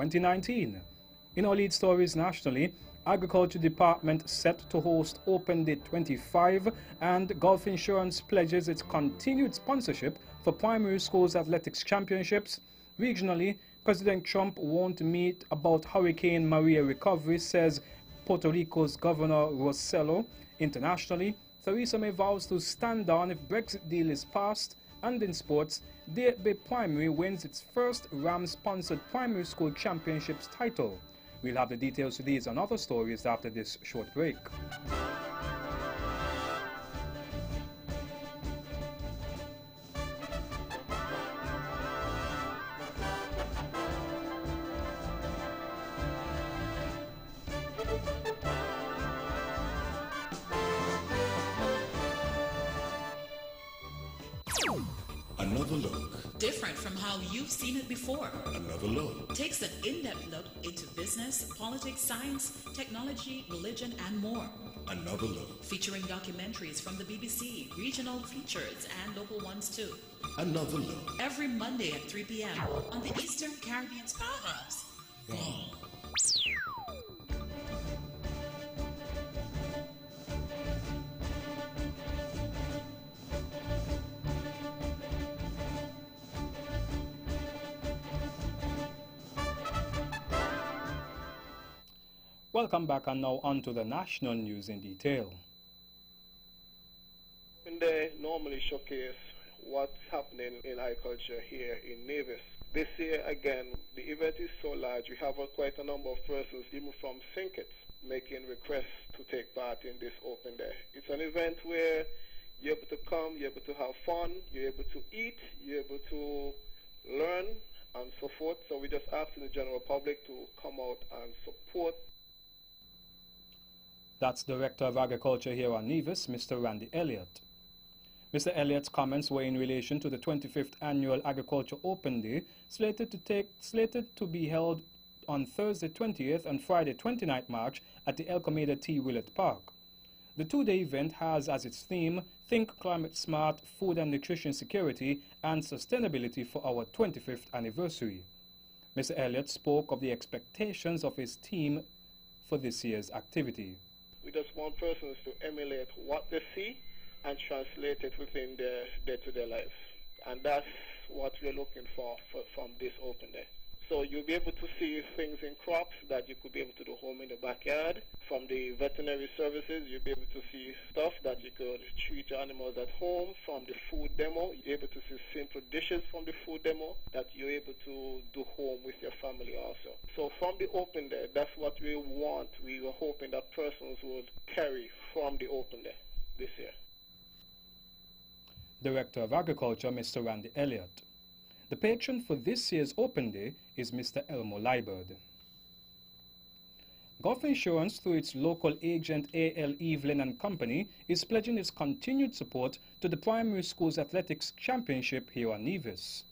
2019. In our lead stories nationally, Agriculture Department set to host Open Day 25, and Gulf Insurance pledges its continued sponsorship for primary schools athletics championships. Regionally, President Trump won't meet about Hurricane Maria recovery, says Puerto Rico's Governor Rossello. Internationally, Theresa May vows to stand down if Brexit deal is passed. And in sports, Bay Primary wins its first Ram-sponsored primary school championships title. We'll have the details to these and other stories after this short break. Another look. Different from how you've seen it before. Another look. Takes an in-depth look into business, politics, science, technology, religion, and more. Another look. Featuring documentaries from the BBC, regional features, and local ones too. Another look. Every Monday at 3 p.m. on the Eastern Caribbean's powerhouse. Wow. Welcome back, and now on to the national news in detail. They normally showcase what's happening in agriculture here in Nevis. This year, again, the event is so large, we have quite a number of persons, even from St. Kitts, making requests to take part in this open day. It's an event where you're able to come, you're able to have fun, you're able to eat, you're able to learn, and so forth. So we're just asking the general public to come out and support. That's Director of Agriculture here on Nevis, Mr. Randy Elliott. Mr. Elliott's comments were in relation to the 25th Annual Agriculture Open Day, slated to be held on Thursday 20th and Friday 29th March at the El Comeda T. Willett Park. The two-day event has as its theme, Think Climate Smart, Food and Nutrition Security and Sustainability for our 25th anniversary. Mr. Elliott spoke of the expectations of his team for this year's activity. We just want persons to emulate what they see and translate it within their day-to-day lives. And that's what we're looking for from this open day. So you'll be able to see things in crops that you could be able to do home in the backyard. From the veterinary services, you'll be able to see stuff that you could treat your animals at home. From the food demo, you're able to see simple dishes from the food demo that you're able to do home with your family also. So from the open day, that's what we want. We were hoping that persons would carry from the open day this year. Director of Agriculture, Mr. Randy Elliott. The patron for this year's Open Day is Mr. Elmo Liebert. Gulf Insurance, through its local agent A.L. Evelyn and Company, is pledging its continued support to the Primary Schools Athletics Championship here on Nevis.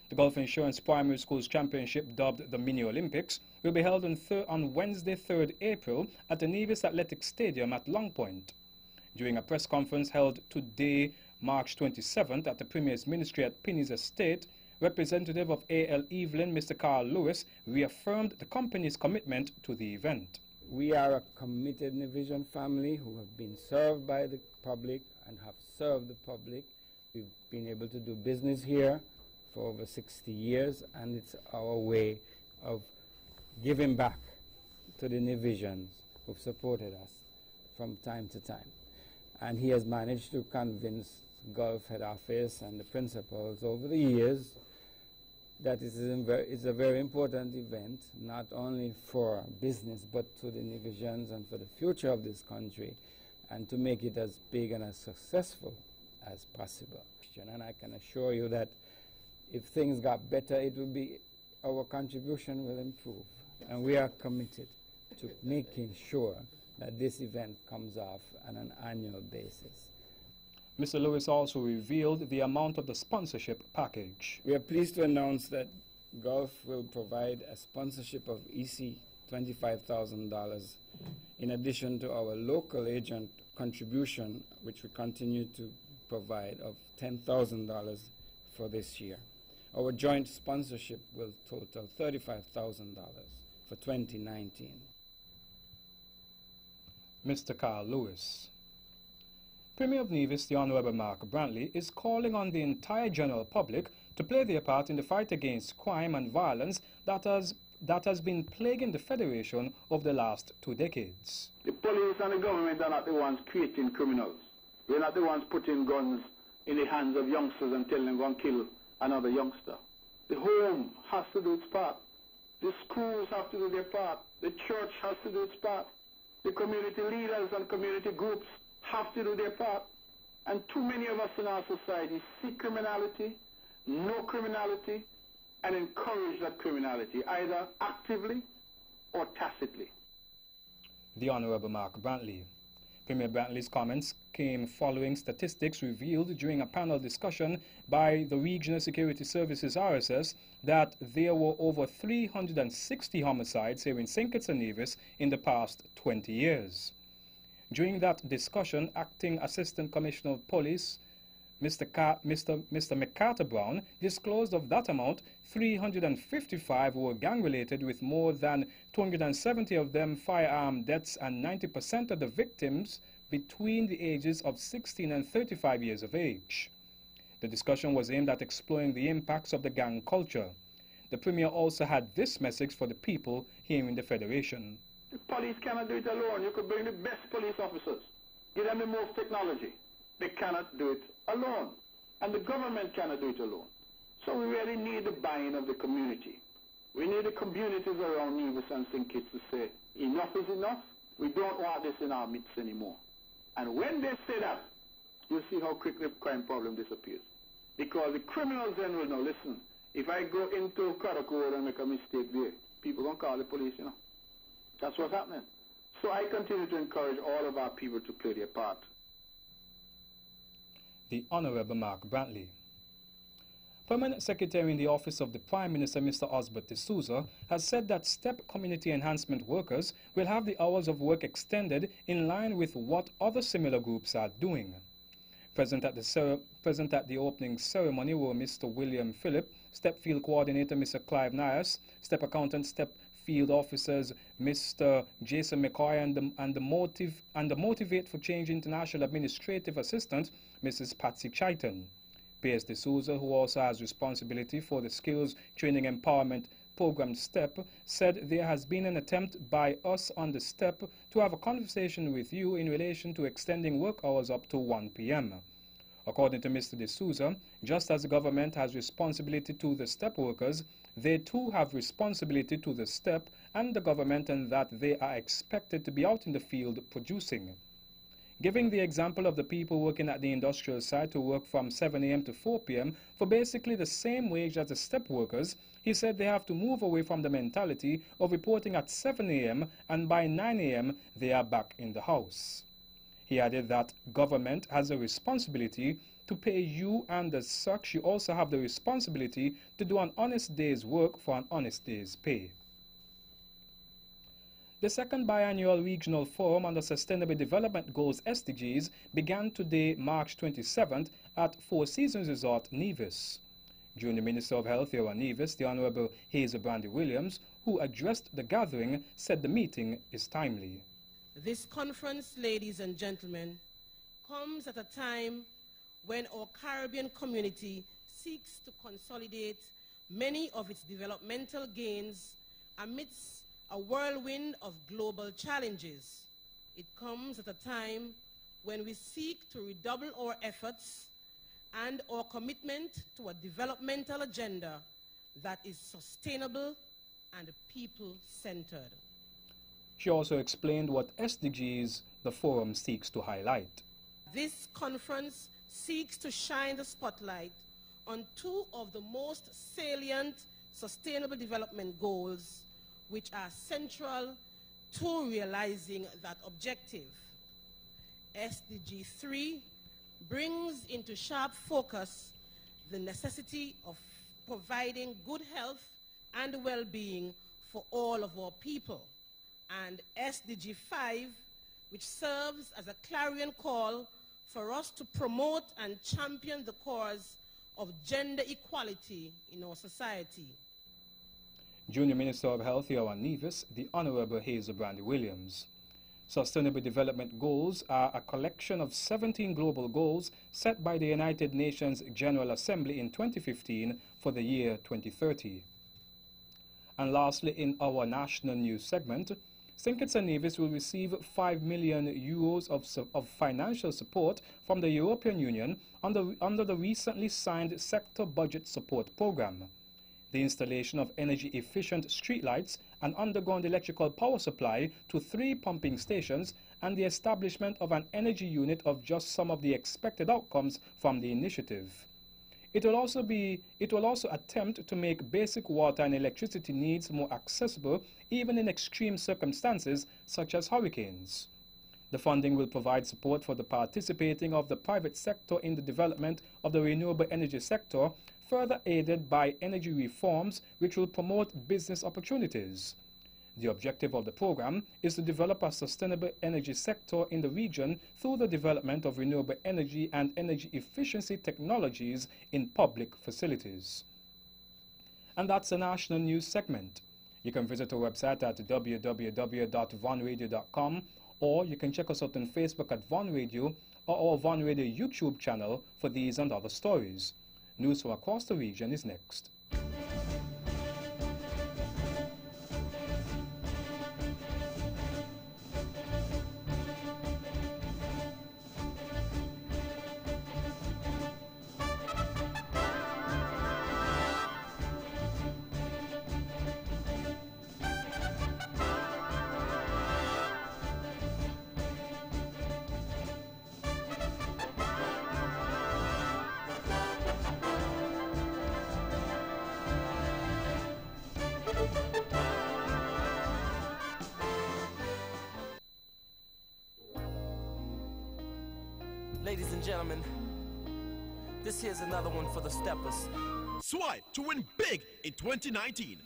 The Gulf Insurance Primary Schools Championship, dubbed the Mini Olympics, will be held on Wednesday, 3rd April at the Nevis Athletics Stadium at Long Point. During a press conference held today, March 27th, at the Premier's Ministry at Pinny's Estate, representative of A.L. Evelyn, Mr. Carl Lewis, reaffirmed the company's commitment to the event. We are a committed Nevision family who have been served by the public and have served the public. We've been able to do business here for over 60 years, and it's our way of giving back to the Nevisians who've supported us from time to time. And he has managed to convince Gulf Head Office and the principals over the years that it's a very important event, not only for business, but to the Nevisians and for the future of this country, and to make it as big and as successful as possible. And I can assure you that if things got better, it will be, our contribution will improve. And we are committed to making sure that this event comes off on an annual basis. Mr. Lewis also revealed the amount of the sponsorship package. We are pleased to announce that Gulf will provide a sponsorship of EC $25,000 in addition to our local agent contribution, which we continue to provide, of $10,000 for this year. Our joint sponsorship will total $35,000 for 2019. Mr. Carl Lewis. Premier of Nevis, the Honorable Mark Brantley, is calling on the entire general public to play their part in the fight against crime and violence that has been plaguing the Federation over the last 2 decades. The police and the government are not the ones creating criminals. We're not the ones putting guns in the hands of youngsters and telling them go and kill another youngster. The home has to do its part. The schools have to do their part. The church has to do its part. The community leaders and community groups have to do their part. And too many of us in our society see criminality, know criminality, and encourage that criminality, either actively or tacitly. The Honorable Mark Brantley. Premier Brantley's comments came following statistics revealed during a panel discussion by the Regional Security Services RSS that there were over 360 homicides here in St. Kitts and Nevis in the past 20 years. During that discussion, Acting Assistant Commissioner of Police Mr. McCarter Brown disclosed of that amount, 355 were gang-related, with more than 270 of them firearm deaths and 90% of the victims between the ages of 16 and 35 years of age. The discussion was aimed at exploring the impacts of the gang culture. The Premier also had this message for the people here in the Federation. The police cannot do it alone. You could bring the best police officers, give them the most technology. They cannot do it alone. And the government cannot do it alone. So we really need the buy-in of the community. We need the communities around Nevis and St. Kitts to say, enough is enough. We don't want this in our midst anymore. And when they say that, you'll see how quickly the crime problem disappears. Because the criminals then will know, listen, if I go into Craddock Road and make a mistake there, people don't call the police, you know. That's what's happening. So I continue to encourage all of our people to play their part. The Honorable Mark Brantley. Permanent Secretary in the Office of the Prime Minister, Mr. Osbert D'Souza, has said that STEP community enhancement workers will have the hours of work extended in line with what other similar groups are doing. Present at the opening ceremony were Mr. William Phillip, STEP Field Coordinator Mr. Clive Nias, STEP Accountant, STEP Field Officers Mr. Jason McCoy, and the Motivate for Change International Administrative Assistant Mrs. Patsy Chaitan. P.S. D'Souza, who also has responsibility for the Skills Training Empowerment Program STEP, said there has been an attempt by us on the STEP to have a conversation with you in relation to extending work hours up to 1 p.m. According to Mr. D'Souza, just as the government has responsibility to the STEP workers, they too have responsibility to the STEP and the government, and that they are expected to be out in the field producing. Giving the example of the people working at the industrial site who work from 7 a.m. to 4 p.m. for basically the same wage as the STEP workers, he said they have to move away from the mentality of reporting at 7 a.m. and by 9 a.m. they are back in the house. He added that government has a responsibility to pay you, and as such you also have the responsibility to do an honest day's work for an honest day's pay. The second biannual regional forum on the Sustainable Development Goals SDGs began today, March 27th, at Four Seasons Resort, Nevis. Junior Minister of Health here on Nevis, the Honorable Hazel Brandy Williams, who addressed the gathering, said the meeting is timely. This conference, ladies and gentlemen, comes at a time when our Caribbean community seeks to consolidate many of its developmental gains amidst a whirlwind of global challenges. It comes at a time when we seek to redouble our efforts and our commitment to a developmental agenda that is sustainable and people-centered. She also explained what SDGs the forum seeks to highlight. This conference seeks to shine the spotlight on two of the most salient sustainable development goals which are central to realizing that objective. SDG 3 brings into sharp focus the necessity of providing good health and well-being for all of our people. And SDG 5, which serves as a clarion call for us to promote and champion the cause of gender equality in our society. Junior Minister of Health Yohan Nevis, the Honorable Hazel Brandy Williams. Sustainable Development Goals are a collection of 17 global goals set by the United Nations General Assembly in 2015 for the year 2030. And lastly, in our national news segment, St. Kitts and Nevis will receive €5 million of financial support from the European Union under the recently signed Sector Budget Support Program. The installation of energy-efficient streetlights, an underground electrical power supply to 3 pumping stations, and the establishment of an energy unit of just some of the expected outcomes from the initiative. It will also attempt to make basic water and electricity needs more accessible, even in extreme circumstances such as hurricanes. The funding will provide support for the participating of the private sector in the development of the renewable energy sector, further aided by energy reforms which will promote business opportunities. The objective of the program is to develop a sustainable energy sector in the region through the development of renewable energy and energy efficiency technologies in public facilities. And that's the national news segment. You can visit our website at www.vonradio.com, or you can check us out on Facebook at Von Radio or our Von Radio YouTube channel for these and other stories. News from across the region is next. Ladies and gentlemen, this here's another one for the steppers. Swipe to win big in 2019.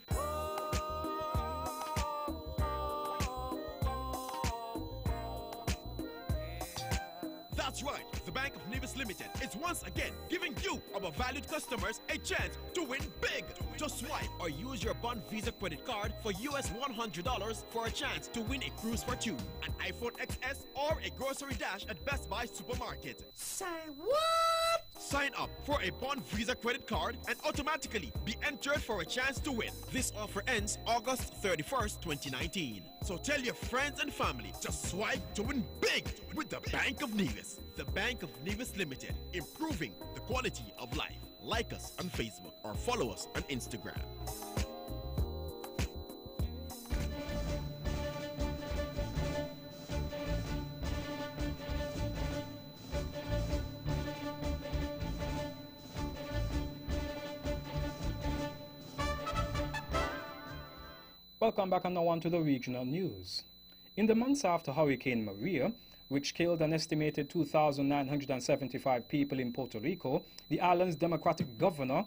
That's right, the Bank of Nevis Limited is once again giving you, our valued customers, a chance to win big. Just swipe or use your Bond Visa credit card for US $100 for a chance to win a cruise for 2, an iPhone XS, or a grocery dash at Best Buy Supermarket. Say what? Sign up for a Bond Visa credit card and automatically be entered for a chance to win. This offer ends August 31st, 2019. So tell your friends and family to swipe to win big with the Bank of Nevis. The Bank of Nevis Limited, improving the quality of life. Like us on Facebook or follow us on Instagram. Welcome back and now on to the regional news. In the months after Hurricane Maria, which killed an estimated 2,975 people in Puerto Rico, the island's Democratic governor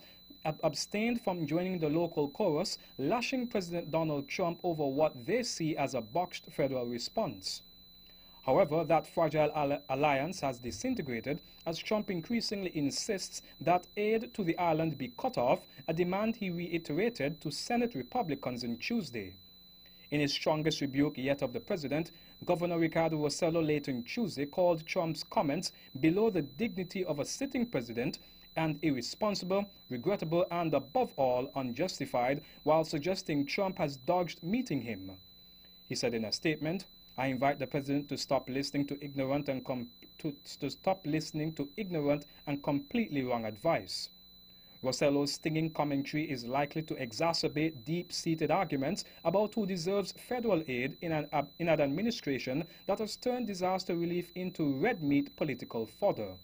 abstained from joining the local chorus, lashing President Donald Trump over what they see as a botched federal response. However, that fragile alliance has disintegrated as Trump increasingly insists that aid to the island be cut off, a demand he reiterated to Senate Republicans on Tuesday. In his strongest rebuke yet of the president, Governor Ricardo Rossello late on Tuesday called Trump's comments below the dignity of a sitting president and irresponsible, regrettable, and above all unjustified, while suggesting Trump has dodged meeting him. He said in a statement, "I invite the president to stop listening to ignorant and completely wrong advice." Rossello's stinging commentary is likely to exacerbate deep-seated arguments about who deserves federal aid in an administration that has turned disaster relief into red meat political fodder.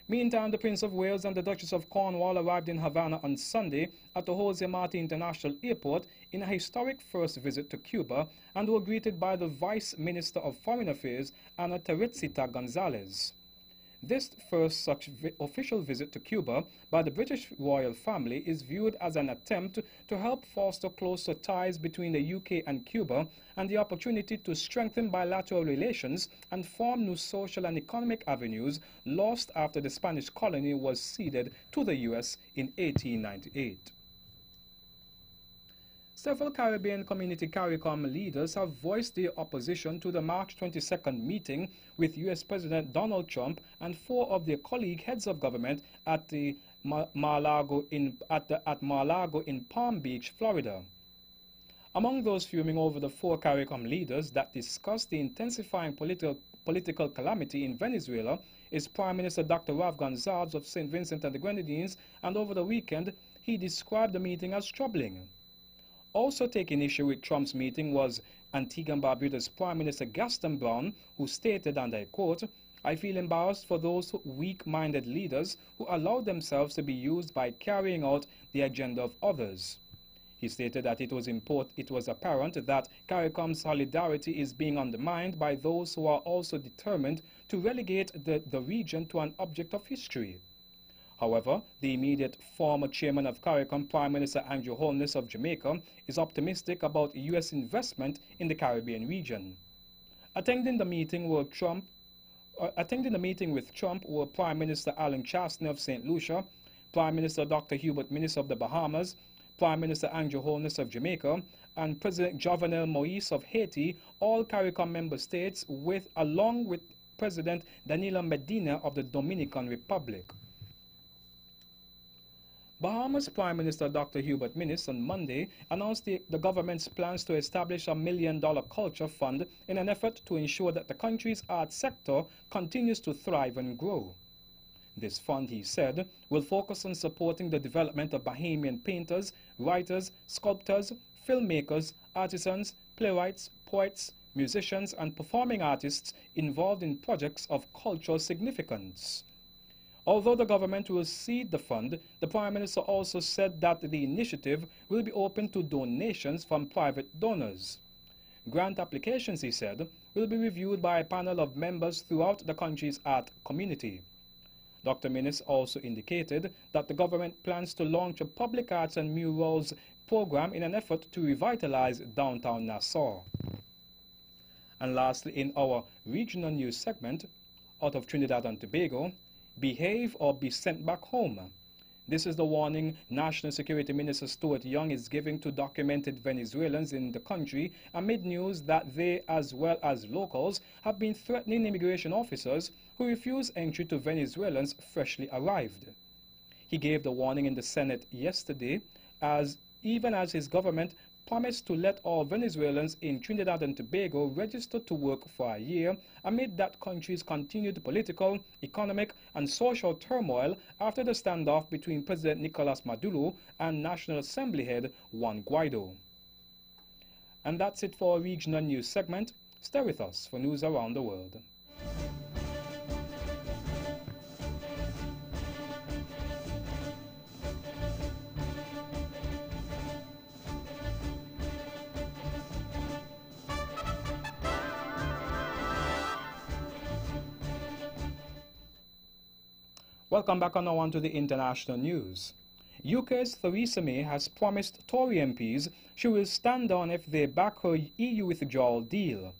Meantime, the Prince of Wales and the Duchess of Cornwall arrived in Havana on Sunday at the Jose Marti International Airport in a historic first visit to Cuba and were greeted by the Vice Minister of Foreign Affairs, Ana Teresita Gonzalez. This first such official visit to Cuba by the British royal family is viewed as an attempt to help foster closer ties between the UK and Cuba and the opportunity to strengthen bilateral relations and form new social and economic avenues lost after the Spanish colony was ceded to the US in 1898. Several Caribbean Community CARICOM leaders have voiced their opposition to the March 22nd meeting with U.S. President Donald Trump and 4 of their colleague heads of government at the Mar-a-Lago in Palm Beach, Florida. Among those fuming over the 4 CARICOM leaders that discussed the intensifying political calamity in Venezuela is Prime Minister Dr. Rav Gonsalves of St. Vincent and the Grenadines, and over the weekend he described the meeting as troubling. Also taking issue with Trump's meeting was Antigua and Barbuda's Prime Minister Gaston Brown, who stated, and I quote, "I feel embarrassed for those weak-minded leaders who allowed themselves to be used by carrying out the agenda of others." He stated that it was apparent that CARICOM solidarity is being undermined by those who are also determined to relegate the region to an object of history. However, the immediate former chairman of CARICOM, Prime Minister Andrew Holness of Jamaica, is optimistic about U.S. investment in the Caribbean region. Attending the meeting with Trump were Prime Minister Alan Chastanet of St. Lucia, Prime Minister Dr. Hubert Minnis of the Bahamas, Prime Minister Andrew Holness of Jamaica, and President Jovenel Moïse of Haiti, all CARICOM member states, along with President Danilo Medina of the Dominican Republic. Bahamas Prime Minister Dr. Hubert Minnis on Monday announced the government's plans to establish a $1 million culture fund in an effort to ensure that the country's arts sector continues to thrive and grow. This fund, he said, will focus on supporting the development of Bahamian painters, writers, sculptors, filmmakers, artisans, playwrights, poets, musicians, and performing artists involved in projects of cultural significance. Although the government will seed the fund, the Prime Minister also said that the initiative will be open to donations from private donors. Grant applications, he said, will be reviewed by a panel of members throughout the country's art community. Dr. Minnis also indicated that the government plans to launch a public arts and murals program in an effort to revitalize downtown Nassau. And lastly, in our regional news segment, out of Trinidad and Tobago, behave or be sent back home. This is the warning National Security Minister Stuart Young is giving to documented Venezuelans in the country amid news that they, as well as locals, have been threatening immigration officers who refuse entry to Venezuelans freshly arrived. He gave the warning in the Senate yesterday, even as his government promised to let all Venezuelans in Trinidad and Tobago register to work for a year amid that country's continued political, economic, and social turmoil after the standoff between President Nicolas Maduro and National Assembly head Juan Guaido. And that's it for our regional news segment. Stay with us for news around the world. Welcome back on to the international news. UK's Theresa May has promised Tory MPs she will stand down if they back her EU withdrawal deal.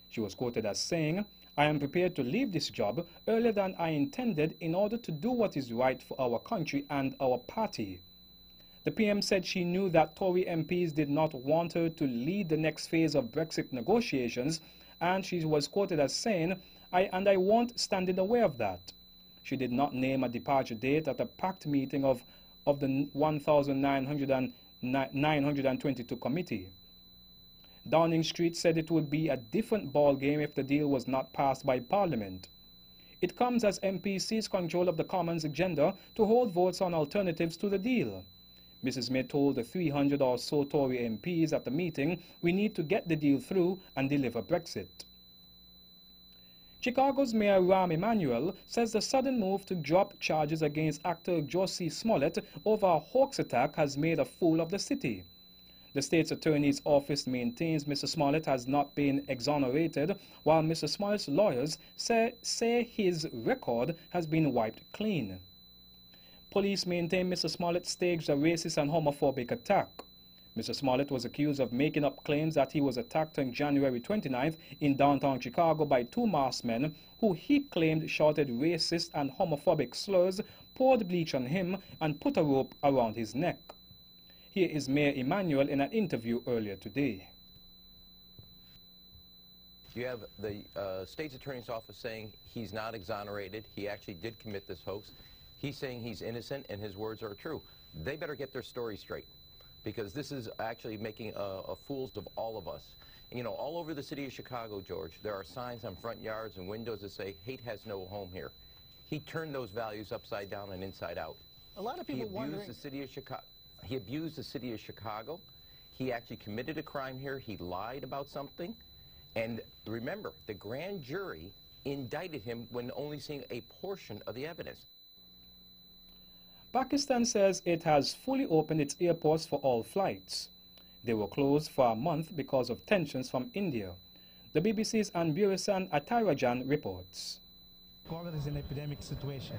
She was quoted as saying, "I am prepared to leave this job earlier than I intended in order to do what is right for our country and our party." The PM said she knew that Tory MPs did not want her to lead the next phase of Brexit negotiations, and she was quoted as saying, I won't stand in the way of that." She did not name a departure date at a packed meeting of the 1,922 committee. Downing Street said it would be a different ballgame if the deal was not passed by Parliament. It comes as MPs seize control of the Commons agenda to hold votes on alternatives to the deal. Mrs. May told the 300 or so Tory MPs at the meeting, "We need to get the deal through and deliver Brexit." Chicago's Mayor Rahm Emanuel says the sudden move to drop charges against actor Jussie Smollett over a hoax attack has made a fool of the city. The state's attorney's office maintains Mr. Smollett has not been exonerated, while Mr. Smollett's lawyers say his record has been wiped clean. Police maintain Mr. Smollett staged a racist and homophobic attack. Mr. Smollett was accused of making up claims that he was attacked on January 29th in downtown Chicago by two masked men who he claimed shouted racist and homophobic slurs, poured bleach on him, and put a rope around his neck. Here is Mayor Emanuel in an interview earlier today. You have the state's attorney's office saying he's not exonerated. He actually did commit this hoax. He's saying he's innocent and his words are true. They better get their story straight, because this is actually making fools of all of us. You know, all over the city of Chicago, George, there are signs on front yards and windows that say hate has no home here. He turned those values upside down and inside out. A lot of people wondering... He abused the city of Chicago. He actually committed a crime here. He lied about something. And remember, the grand jury indicted him when only seeing a portion of the evidence. Pakistan says it has fully opened its airports for all flights. They were closed for a month because of tensions from India. The BBC's Anburasan Atarajan reports. Cholera is an epidemic situation.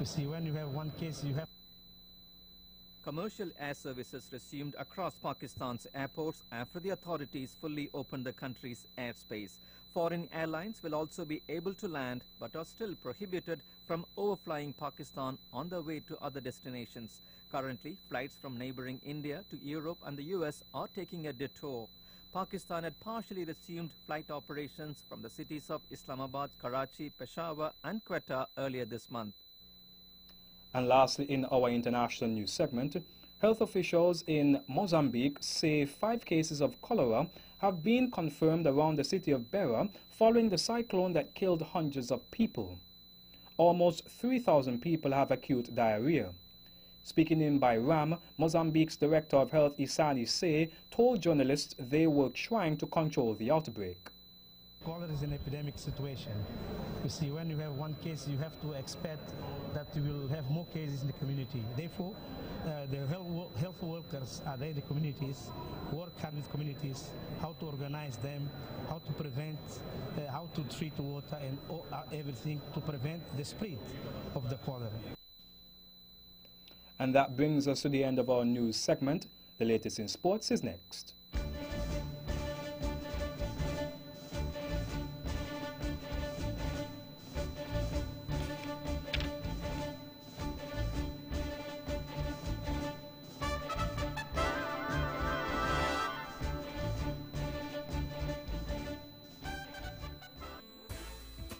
You see, when you have one case, you have... Commercial air services resumed across Pakistan's airports after the authorities fully opened the country's airspace. Foreign airlines will also be able to land but are still prohibited from overflying Pakistan on their way to other destinations. Currently, flights from neighboring India to Europe and the US are taking a detour. Pakistan had partially resumed flight operations from the cities of Islamabad, Karachi, Peshawar and Quetta earlier this month. And lastly, in our international news segment, health officials in Mozambique say 5 cases of cholera have been confirmed around the city of Beira following the cyclone that killed hundreds of people. Almost 3,000 people have acute diarrhea. Speaking in by RAM, Mozambique's Director of Health Isani Say told journalists they were trying to control the outbreak. Cholera is an epidemic situation. You see, when you have one case, you have to expect that you will have more cases in the community. Therefore, the health workers are there in the communities, work hard with communities, how to organize them, how to prevent, how to treat water and everything to prevent the spread of the cholera. And that brings us to the end of our news segment. The latest in sports is next.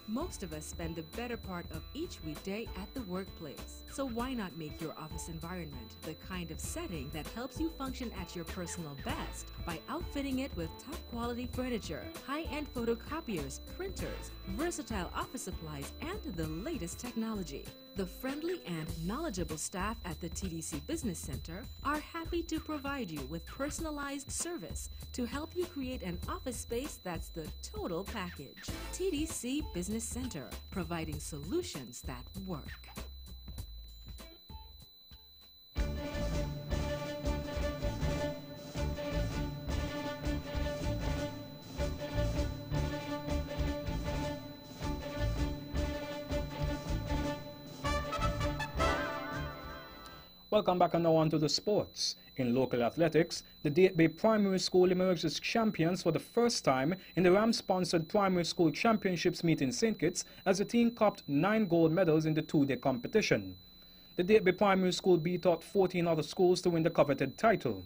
Most of us spend the better part of each weekday at the workplace. So why not make your office environment the kind of setting that helps you function at your personal best by outfitting it with top quality furniture, high-end photocopiers, printers, versatile office supplies, and the latest technology. The friendly and knowledgeable staff at the TDC Business Center are happy to provide you with personalized service to help you create an office space that's the total package. TDC Business Center, providing solutions that work. Welcome back and now on to the sports. In local athletics, the Date Bay Primary School emerged as champions for the first time in the RAM-sponsored Primary School Championships meet in St. Kitts as the team copped 9 gold medals in the 2-day competition. The Date Bay Primary School beat out 14 other schools to win the coveted title.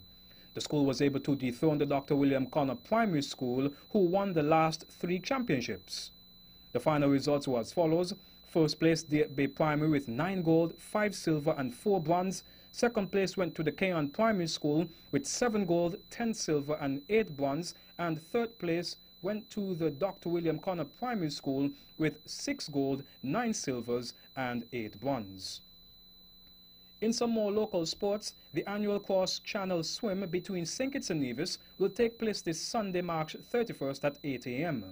The school was able to dethrone the Dr. William Connor Primary School, who won the last 3 championships. The final results were as follows. First place, Date Bay Primary with 9 gold, 5 silver and 4 bronze. Second place went to the Keon Primary School with 7 gold, 10 silver and 8 bronze. And third place went to the Dr. William Connor Primary School with 6 gold, 9 silvers and 8 bronze. In some more local sports, the annual cross-channel swim between St. Kitts and Nevis will take place this Sunday, March 31st at 8 a.m.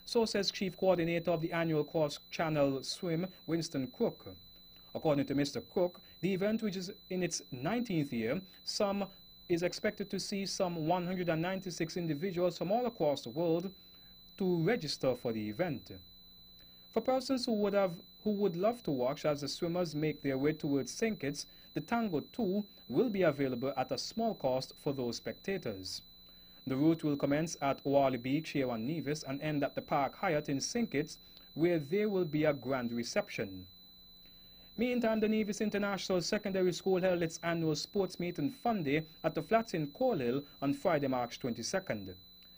So says Chief Coordinator of the annual cross-channel swim, Winston Crook. According to Mr. Cook, the event, which is in its 19th year, some is expected to see some 196 individuals from all across the world to register for the event. For persons who would love to watch as the swimmers make their way towards St. Kitts, the Tango 2 will be available at a small cost for those spectators. The route will commence at Wally Beach here on Nevis and end at the Park Hyatt in St. Kitts, where there will be a grand reception. Meantime, the Nevis International Secondary School held its annual sports meet and fun day at the Flats in Coal on Friday, March 22nd.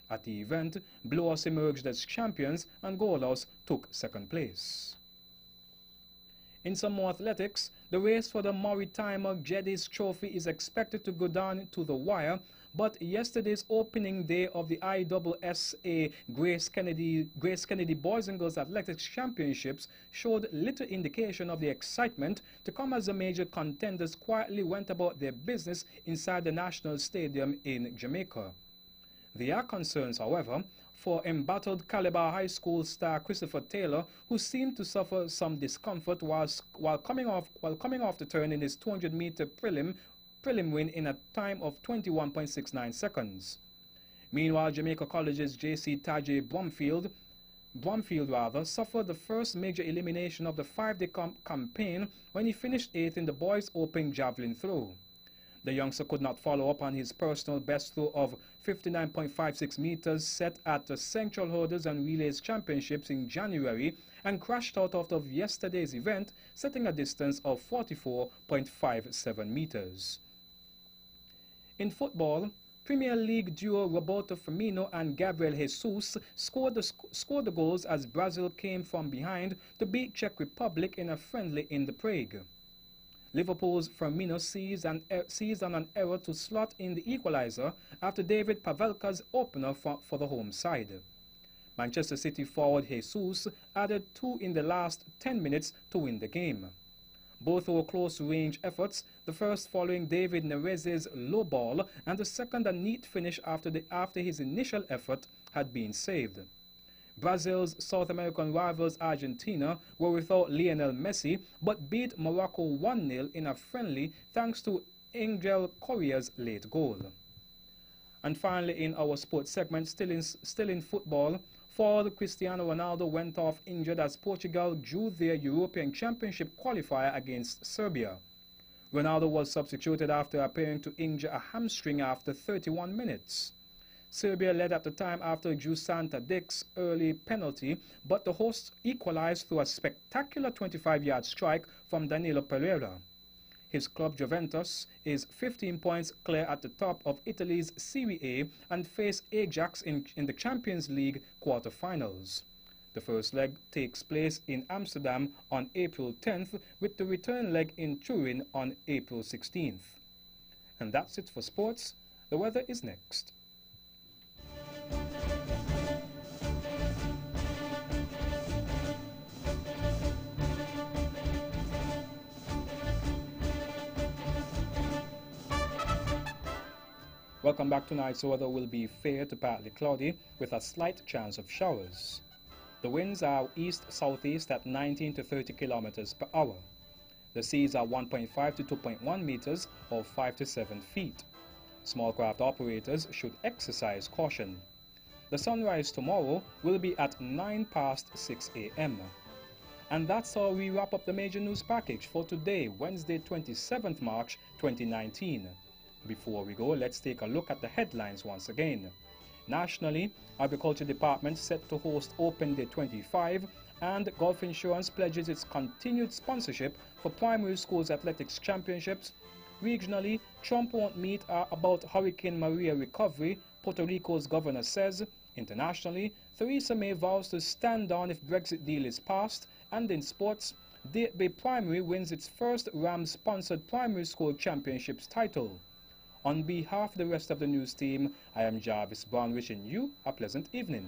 At the event, Blowers emerged as champions and Goalhouse took second place. In some more athletics, the race for the Moritimer Jeddies Trophy is expected to go down to the wire, but yesterday's opening day of the ISSA Grace Kennedy Boys and Girls Athletics Championships showed little indication of the excitement to come as the major contenders quietly went about their business inside the National Stadium in Jamaica. There are concerns, however, for embattled Calabar High School star Christopher Taylor, who seemed to suffer some discomfort while coming off the turn in his 200-meter prelim win in a time of 21.69 seconds. Meanwhile, Jamaica College's J.C. Tajay Bromfield suffered the first major elimination of the 5-day campaign when he finished 8th in the boys' open javelin throw. The youngster could not follow up on his personal best throw of 59.56 meters set at the Central Hurdles and Relays Championships in January and crashed out of yesterday's event, setting a distance of 44.57 meters. In football, Premier League duo Roberto Firmino and Gabriel Jesus scored the goals as Brazil came from behind to beat Czech Republic in a friendly in the Prague. Liverpool's Firmino seized on an error to slot in the equalizer after David Pavelka's opener for the home side. Manchester City forward Jesus added 2 in the last 10 minutes to win the game. Both were close-range efforts, the first following David Neres's low ball and the second a neat finish after his initial effort had been saved. Brazil's South American rivals Argentina were without Lionel Messi but beat Morocco 1-0 in a friendly thanks to Angel Correa's late goal. And finally, in our sports segment, still in football, forward Cristiano Ronaldo went off injured as Portugal drew their European Championship qualifier against Serbia. Ronaldo was substituted after appearing to injure a hamstring after 31 minutes. Serbia led at the time after Dusan Tadic's early penalty, but the hosts equalized through a spectacular 25-yard strike from Danilo Pereira. His club Juventus is 15 points clear at the top of Italy's Serie A and face Ajax in the Champions League quarter-finals. The first leg takes place in Amsterdam on April 10th, with the return leg in Turin on April 16th. And that's it for sports. The weather is next. Welcome back. Tonight's weather will be fair to partly cloudy with a slight chance of showers. The winds are east-southeast at 19 to 30 kilometers per hour. The seas are 1.5 to 2.1 meters or 5 to 7 feet. Small craft operators should exercise caution. The sunrise tomorrow will be at 6 a.m. And that's how we wrap up the major news package for today, Wednesday, 27th March 2019. Before we go, let's take a look at the headlines once again. Nationally, Agriculture Department set to host Open Day 25, and Gulf Insurance pledges its continued sponsorship for primary schools athletics championships. Regionally, Trump won't meet about Hurricane Maria recovery, Puerto Rico's governor says. Internationally, Theresa May vows to stand down if Brexit deal is passed. And in sports, Date Bay Primary wins its first Rams-sponsored primary school championships title. On behalf of the rest of the news team, I am Jarvis Brown wishing you a pleasant evening.